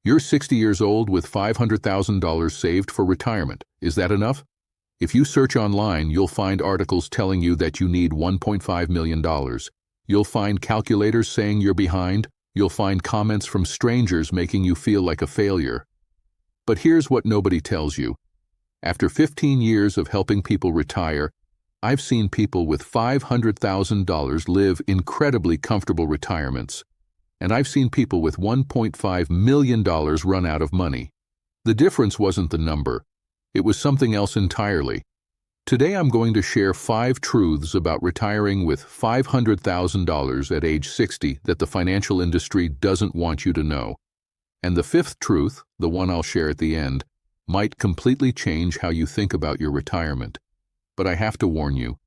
You're 60 years old with $500,000 saved for retirement. Is that enough? If you search online, you'll find articles telling you that you need $1.5 million. You'll find calculators saying you're behind. You'll find comments from strangers making you feel like a failure. But here's what nobody tells you. After 15 years of helping people retire, I've seen people with $500,000 live incredibly comfortable retirements. And I've seen people with $1.5 million run out of money. The difference wasn't the number. It was something else entirely. Today I'm going to share 5 truths about retiring with $500,000 at age 60 that the financial industry doesn't want you to know. And the 5th truth, the one I'll share at the end, might completely change how you think about your retirement. But I have to warn you,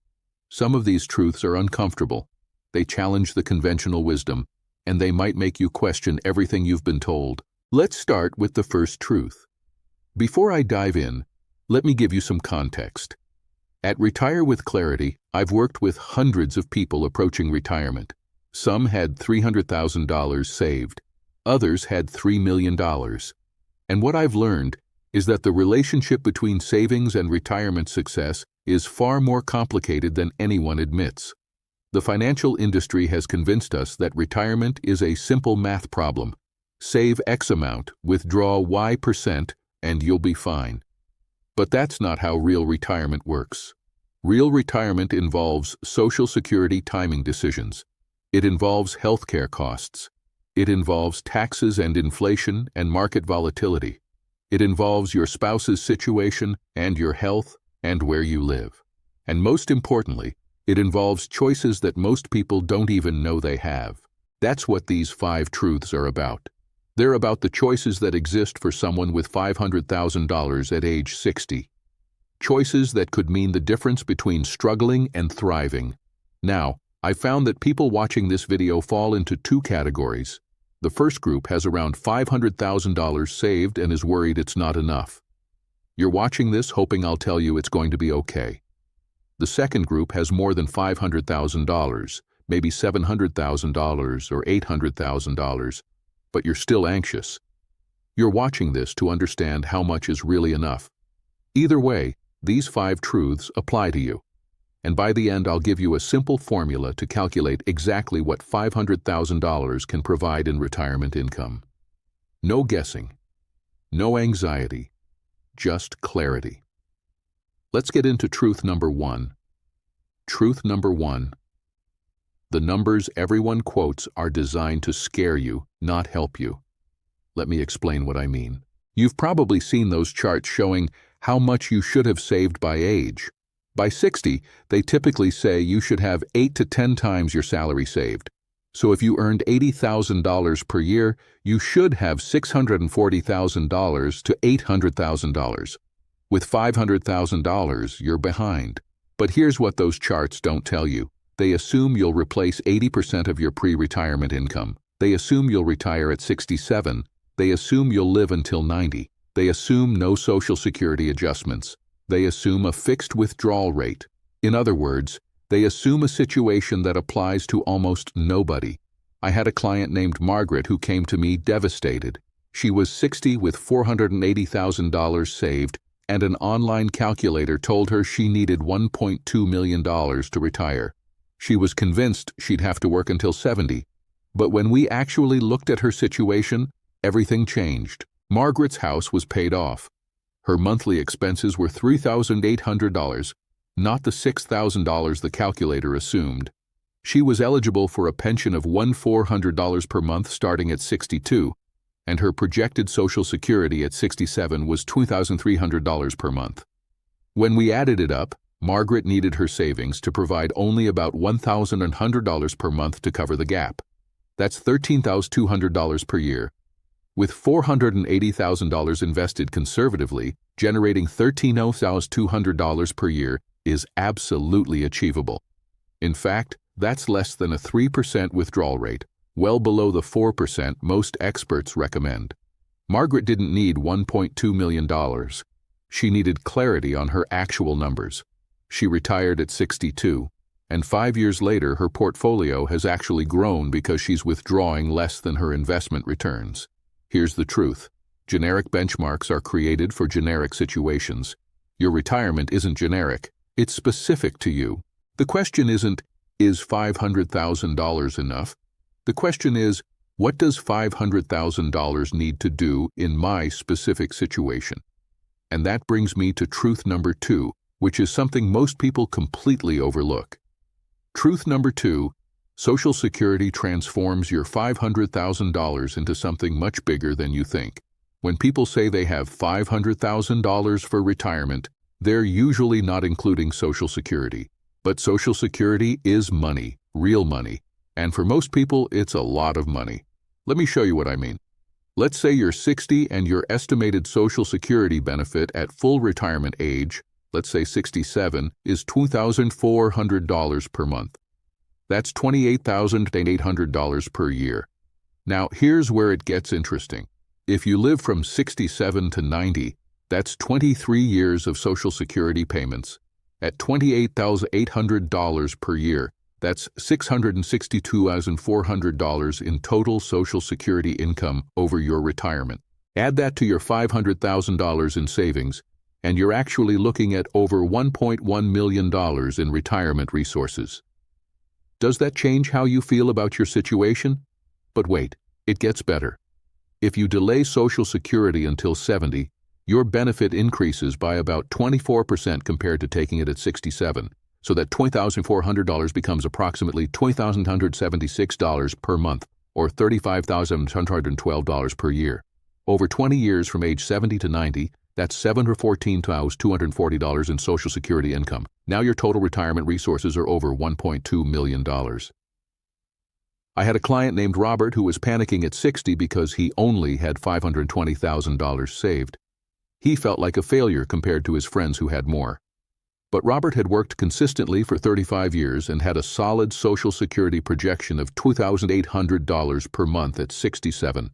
some of these truths are uncomfortable. They challenge the conventional wisdom, and they might make you question everything you've been told. Let's start with the first truth. Before I dive in, let me give you some context. At Retire with Clarity, I've worked with hundreds of people approaching retirement. Some had $300,000 saved. Others had $3 million. And what I've learned is that the relationship between savings and retirement success is far more complicated than anyone admits. The financial industry has convinced us that retirement is a simple math problem. Save X amount, withdraw Y%, and you'll be fine. But that's not how real retirement works. Real retirement involves Social Security timing decisions. It involves healthcare costs. It involves taxes and inflation and market volatility. It involves your spouse's situation and your health and where you live. And most importantly, it involves choices that most people don't even know they have. That's what these 5 truths are about. They're about the choices that exist for someone with $500,000 at age 60. Choices that could mean the difference between struggling and thriving. Now, I've found that people watching this video fall into 2 categories. The first group has around $500,000 saved and is worried it's not enough. You're watching this hoping I'll tell you it's going to be okay. The second group has more than $500,000, maybe $700,000 or $800,000, but you're still anxious. You're watching this to understand how much is really enough. Either way, these 5 truths apply to you. And by the end, I'll give you a simple formula to calculate exactly what $500,000 can provide in retirement income. No guessing, no anxiety, just clarity. Let's get into truth number 1. Truth number 1. The numbers everyone quotes are designed to scare you, not help you. Let me explain what I mean. You've probably seen those charts showing how much you should have saved by age. By 60, they typically say you should have 8 to 10 times your salary saved. So if you earned $80,000 per year, you should have $640,000 to $800,000. With $500,000, you're behind. But here's what those charts don't tell you. They assume you'll replace 80% of your pre-retirement income. They assume you'll retire at 67. They assume you'll live until 90. They assume no Social Security adjustments. They assume a fixed withdrawal rate. In other words, they assume a situation that applies to almost nobody. I had a client named Margaret who came to me devastated. She was 60 with $480,000 saved, and an online calculator told her she needed $1.2 million to retire. She was convinced she'd have to work until 70. But when we actually looked at her situation, everything changed. Margaret's house was paid off. Her monthly expenses were $3,800, not the $6,000 the calculator assumed. She was eligible for a pension of $1,400 per month starting at 62, and her projected Social Security at 67 was $2,300 per month. When we added it up, Margaret needed her savings to provide only about $1,100 per month to cover the gap. That's $13,200 per year. With $480,000 invested conservatively, generating $13,200 per year is absolutely achievable. In fact, that's less than a 3% withdrawal rate, well below the 4% most experts recommend. Margaret didn't need $1.2 million. She needed clarity on her actual numbers. She retired at 62, and 5 years later her portfolio has actually grown because she's withdrawing less than her investment returns. Here's the truth. Generic benchmarks are created for generic situations. Your retirement isn't generic. It's specific to you. The question isn't, is $500,000 enough? The question is, what does $500,000 need to do in my specific situation? And that brings me to truth number 2, which is something most people completely overlook. Truth number 2, Social Security transforms your $500,000 into something much bigger than you think. When people say they have $500,000 for retirement, they're usually not including Social Security. But Social Security is money, real money, and for most people, it's a lot of money. Let me show you what I mean. Let's say you're 60 and your estimated Social Security benefit at full retirement age, let's say 67, is $2,400 per month. That's $28,800 per year. Now, here's where it gets interesting. If you live from 67 to 90, that's 23 years of Social Security payments. At $28,800 per year, that's $662,400 in total Social Security income over your retirement. Add that to your $500,000 in savings, and you're actually looking at over $1.1 million in retirement resources. Does that change how you feel about your situation? But wait, it gets better. If you delay Social Security until 70, your benefit increases by about 24% compared to taking it at 67, so that $20,400 becomes approximately $2,176 per month, or $35,112 per year. Over 20 years from age 70 to 90, that's $714,240 in Social Security income. Now your total retirement resources are over $1.2 million. I had a client named Robert who was panicking at 60 because he only had $520,000 saved. He felt like a failure compared to his friends who had more. But Robert had worked consistently for 35 years and had a solid Social Security projection of $2,800 per month at 67.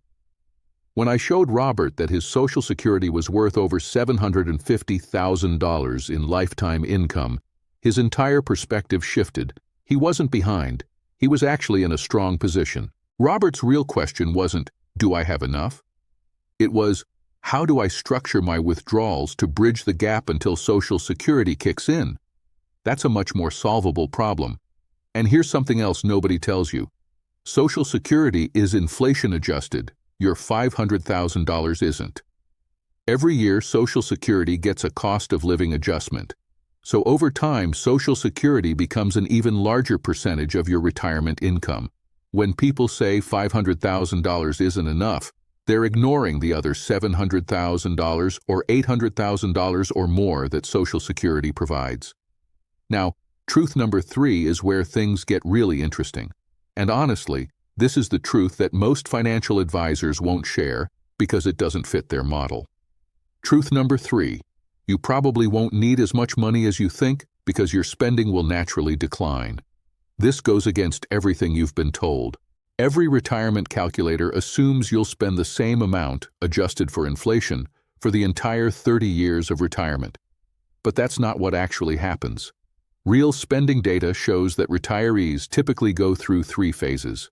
When I showed Robert that his Social Security was worth over $750,000 in lifetime income, his entire perspective shifted. He wasn't behind. He was actually in a strong position. Robert's real question wasn't, do I have enough? It was, how do I structure my withdrawals to bridge the gap until Social Security kicks in? That's a much more solvable problem. And here's something else nobody tells you. Social Security is inflation adjusted. Your $500,000 isn't. Every year, Social Security gets a cost of living adjustment. So over time, Social Security becomes an even larger percentage of your retirement income. When people say $500,000 isn't enough, they're ignoring the other $700,000 or $800,000 or more that Social Security provides. Now, truth number 3 is where things get really interesting. And honestly, this is the truth that most financial advisors won't share because it doesn't fit their model. Truth number 3, you probably won't need as much money as you think because your spending will naturally decline. This goes against everything you've been told. Every retirement calculator assumes you'll spend the same amount, adjusted for inflation, for the entire 30 years of retirement. But that's not what actually happens. Real spending data shows that retirees typically go through 3 phases.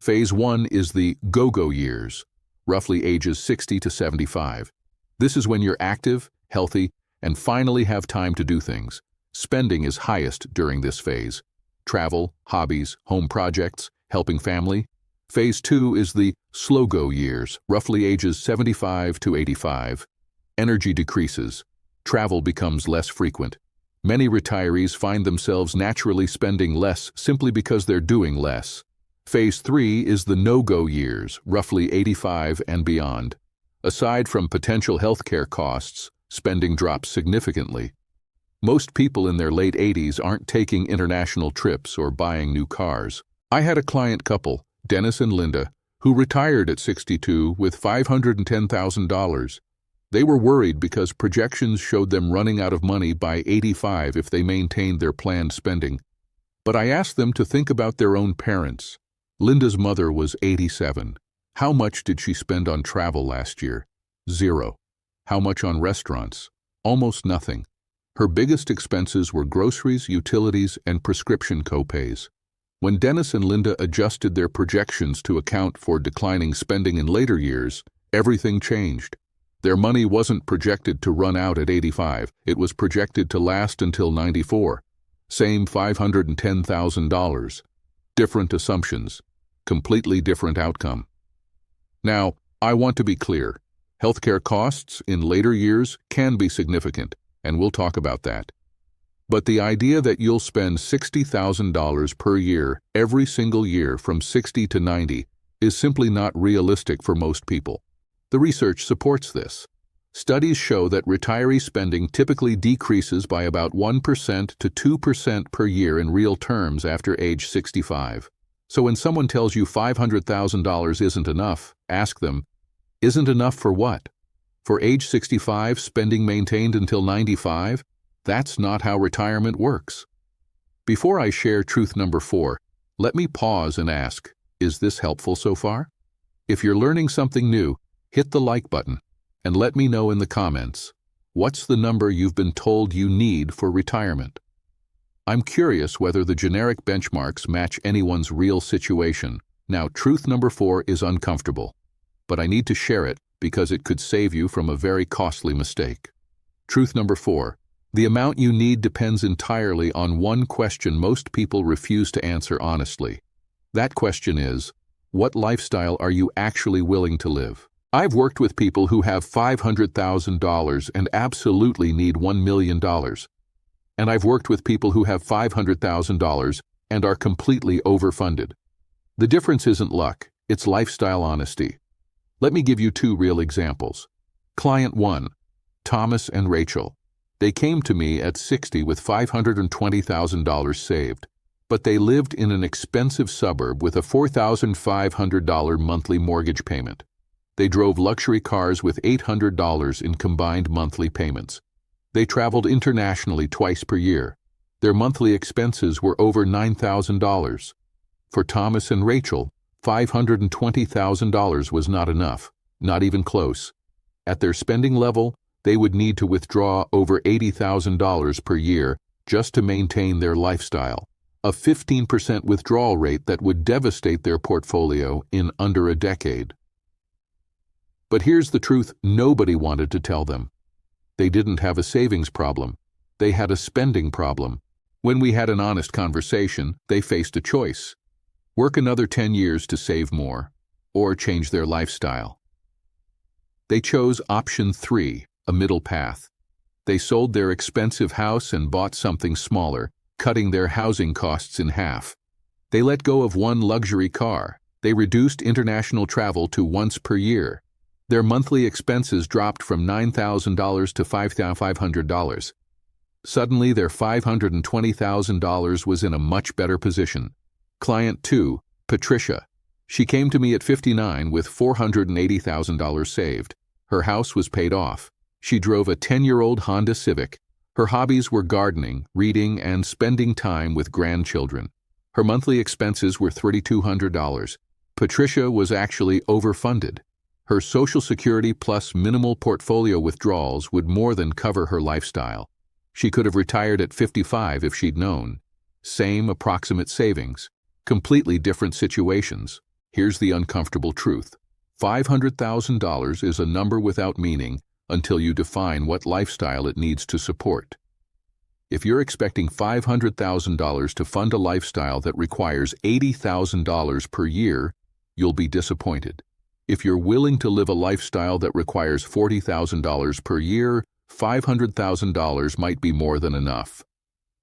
Phase 1 is the go-go years, roughly ages 60 to 75. This is when you're active, healthy, and finally have time to do things. Spending is highest during this phase. Travel, hobbies, home projects, helping family. Phase 2 is the slow-go years, roughly ages 75 to 85. Energy decreases. Travel becomes less frequent. Many retirees find themselves naturally spending less simply because they're doing less. Phase 3 is the no-go years, roughly 85 and beyond. Aside from potential healthcare costs, spending drops significantly. Most people in their late 80s aren't taking international trips or buying new cars. I had a client couple, Dennis and Linda, who retired at 62 with $510,000. They were worried because projections showed them running out of money by 85 if they maintained their planned spending. But I asked them to think about their own parents. Linda's mother was 87. How much did she spend on travel last year? 0. How much on restaurants? Almost nothing. Her biggest expenses were groceries, utilities, and prescription copays. When Dennis and Linda adjusted their projections to account for declining spending in later years, everything changed. Their money wasn't projected to run out at 85, it was projected to last until 94. Same $510,000. Different assumptions. Completely different outcome. Now, I want to be clear. Healthcare costs in later years can be significant, and we'll talk about that. But the idea that you'll spend $60,000 per year every single year from 60 to 90 is simply not realistic for most people. The research supports this. Studies show that retiree spending typically decreases by about 1% to 2% per year in real terms after age 65. So when someone tells you $500,000 isn't enough, ask them, isn't enough for what? For age 65, spending maintained until 95? That's not how retirement works. Before I share truth number 4, let me pause and ask, is this helpful so far? If you're learning something new, hit the like button and let me know in the comments, what's the number you've been told you need for retirement? I'm curious whether the generic benchmarks match anyone's real situation. Now, truth number 4 is uncomfortable, but I need to share it because it could save you from a very costly mistake. Truth number 4, the amount you need depends entirely on one question most people refuse to answer honestly. That question is, what lifestyle are you actually willing to live? I've worked with people who have $500,000 and absolutely need $1 million. And I've worked with people who have $500,000 and are completely overfunded. The difference isn't luck, it's lifestyle honesty. Let me give you 2 real examples. Client 1, Thomas and Rachel. They came to me at 60 with $520,000 saved, but they lived in an expensive suburb with a $4,500 monthly mortgage payment. They drove luxury cars with $800 in combined monthly payments. They traveled internationally twice per year. Their monthly expenses were over $9,000. For Thomas and Rachel, $520,000 was not enough, not even close. At their spending level, they would need to withdraw over $80,000 per year just to maintain their lifestyle, a 15% withdrawal rate that would devastate their portfolio in under a decade. But here's the truth nobody wanted to tell them. They didn't have a savings problem. They had a spending problem. When we had an honest conversation, they faced a choice. Work another 10 years to save more, or change their lifestyle. They chose option 3, a middle path. They sold their expensive house and bought something smaller, cutting their housing costs in half. They let go of one luxury car. They reduced international travel to once per year. Their monthly expenses dropped from $9,000 to $5,500. Suddenly, their $520,000 was in a much better position. Client 2, Patricia. She came to me at 59 with $480,000 saved. Her house was paid off. She drove a 10-year-old Honda Civic. Her hobbies were gardening, reading, and spending time with grandchildren. Her monthly expenses were $3,200. Patricia was actually overfunded. Her Social Security plus minimal portfolio withdrawals would more than cover her lifestyle. She could have retired at 55 if she'd known. Same approximate savings. Completely different situations. Here's the uncomfortable truth. $500,000 is a number without meaning until you define what lifestyle it needs to support. If you're expecting $500,000 to fund a lifestyle that requires $80,000 per year, you'll be disappointed. If you're willing to live a lifestyle that requires $40,000 per year, $500,000 might be more than enough.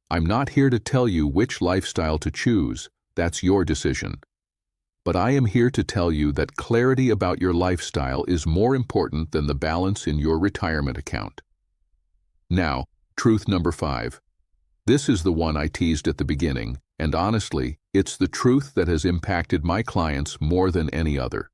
I'm not here to tell you which lifestyle to choose. That's your decision. But I am here to tell you that clarity about your lifestyle is more important than the balance in your retirement account. Now, truth number 5. This is the one I teased at the beginning, and honestly, it's the truth that has impacted my clients more than any other.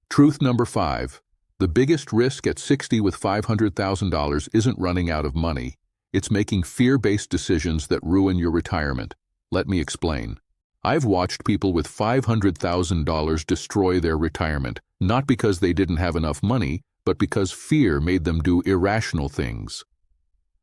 Truth number 5. The biggest risk at 60 with $500,000 isn't running out of money. It's making fear-based decisions that ruin your retirement. Let me explain. I've watched people with $500,000 destroy their retirement, not because they didn't have enough money, but because fear made them do irrational things.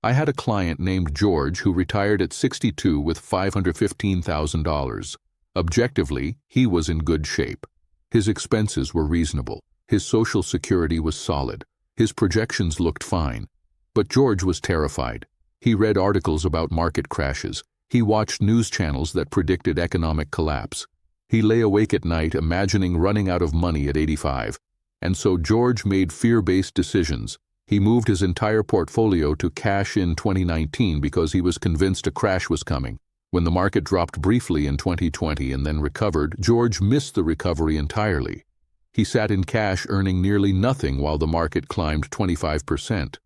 I had a client named George who retired at 62 with $515,000. Objectively, he was in good shape. His expenses were reasonable. His Social Security was solid. His projections looked fine. But George was terrified. He read articles about market crashes. He watched news channels that predicted economic collapse. He lay awake at night imagining running out of money at 85. And so George made fear-based decisions. He moved his entire portfolio to cash in 2019 because he was convinced a crash was coming. When the market dropped briefly in 2020 and then recovered, George missed the recovery entirely. He sat in cash earning nearly nothing while the market climbed 25%.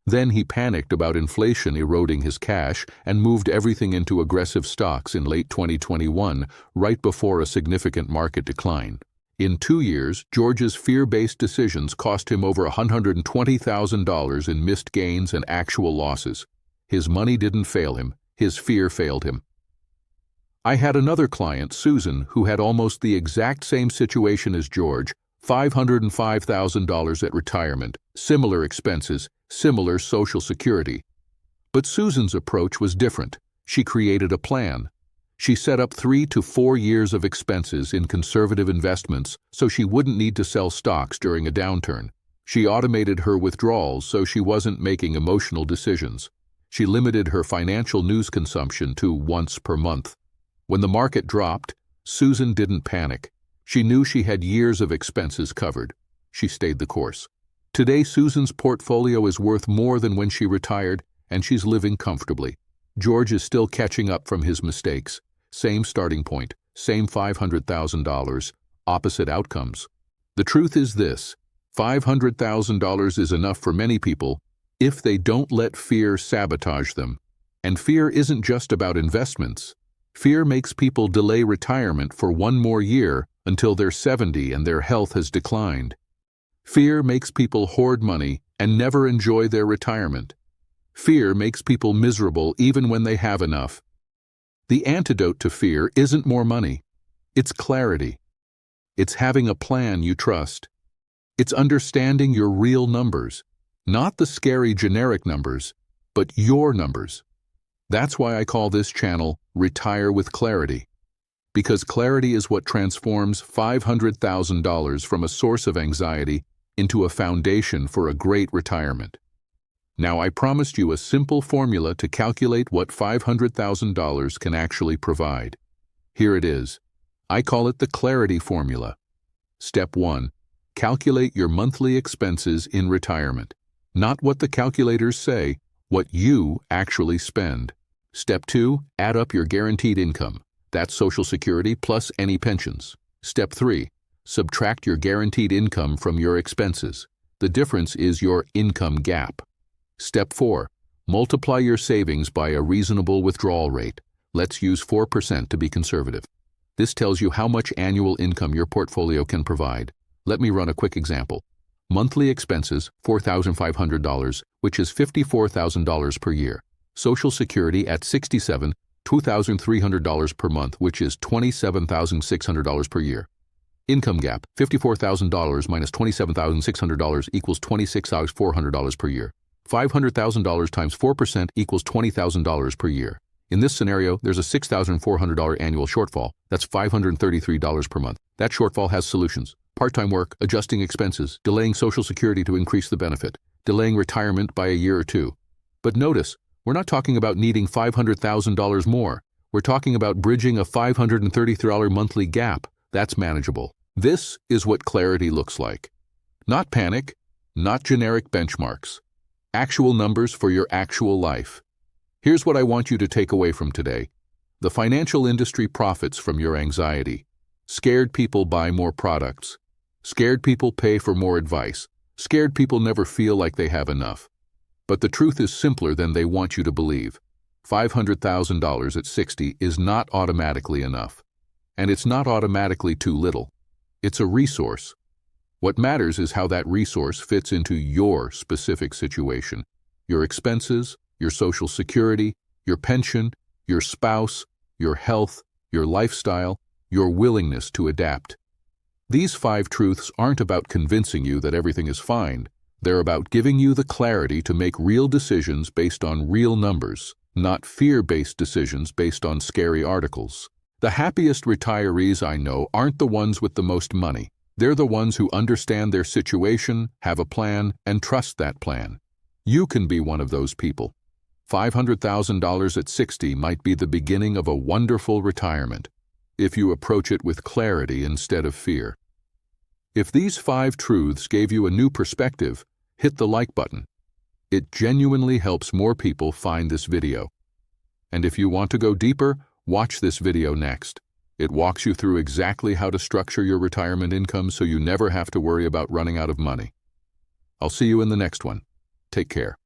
Then he panicked about inflation eroding his cash and moved everything into aggressive stocks in late 2021, right before a significant market decline. In 2 years, George's fear-based decisions cost him over $120,000 in missed gains and actual losses. His money didn't fail him, his fear failed him. I had another client, Susan, who had almost the exact same situation as George, $505,000 at retirement, similar expenses, similar Social Security. But Susan's approach was different. She created a plan. She set up 3 to 4 years of expenses in conservative investments so she wouldn't need to sell stocks during a downturn. She automated her withdrawals so she wasn't making emotional decisions. She limited her financial news consumption to once per month. When the market dropped, Susan didn't panic. She knew she had years of expenses covered. She stayed the course. Today, Susan's portfolio is worth more than when she retired, and she's living comfortably. George is still catching up from his mistakes. Same starting point, same $500,000, opposite outcomes. The truth is this: $500,000 is enough for many people if they don't let fear sabotage them. And fear isn't just about investments. Fear makes people delay retirement for 1 more year until they're 70 and their health has declined. Fear makes people hoard money and never enjoy their retirement. Fear makes people miserable even when they have enough. The antidote to fear isn't more money. It's clarity. It's having a plan you trust. It's understanding your real numbers, not the scary generic numbers, but your numbers. That's why I call this channel Retire with Clarity. Because clarity is what transforms $500,000 from a source of anxiety into a foundation for a great retirement. Now, I promised you a simple formula to calculate what $500,000 can actually provide. Here it is. I call it the Clarity Formula. Step 1. Calculate your monthly expenses in retirement. Not what the calculators say, what you actually spend. Step 2. Add up your guaranteed income. That's Social Security plus any pensions. Step 3. Subtract your guaranteed income from your expenses. The difference is your income gap. Step 4. Multiply your savings by a reasonable withdrawal rate. Let's use 4% to be conservative. This tells you how much annual income your portfolio can provide. Let me run a quick example. Monthly expenses, $4,500, which is $54,000 per year. Social Security at 67, $2,300 per month, which is $27,600 per year. Income gap, $54,000 minus $27,600 equals $26,400 per year. $500,000 times 4% equals $20,000 per year. In this scenario, there's a $6,400 annual shortfall. That's $533 per month. That shortfall has solutions: part-time work, adjusting expenses, delaying Social Security to increase the benefit, delaying retirement by a year or 2. But notice, we're not talking about needing $500,000 more. We're talking about bridging a $533 monthly gap. That's manageable. This is what clarity looks like. Not panic, not generic benchmarks. Actual numbers for your actual life. Here's what I want you to take away from today. The financial industry profits from your anxiety. Scared people buy more products. Scared people pay for more advice. Scared people never feel like they have enough. But the truth is simpler than they want you to believe. $500,000 at 60 is not automatically enough. And it's not automatically too little. It's a resource. What matters is how that resource fits into your specific situation. Your expenses, your Social Security, your pension, your spouse, your health, your lifestyle, your willingness to adapt. These 5 truths aren't about convincing you that everything is fine. They're about giving you the clarity to make real decisions based on real numbers, not fear-based decisions based on scary articles. The happiest retirees I know aren't the ones with the most money. They're the ones who understand their situation, have a plan, and trust that plan. You can be one of those people. $500,000 at 60 might be the beginning of a wonderful retirement, if you approach it with clarity instead of fear. If these 5 truths gave you a new perspective, hit the like button. It genuinely helps more people find this video. And if you want to go deeper, watch this video next. It walks you through exactly how to structure your retirement income so you never have to worry about running out of money. I'll see you in the next one. Take care.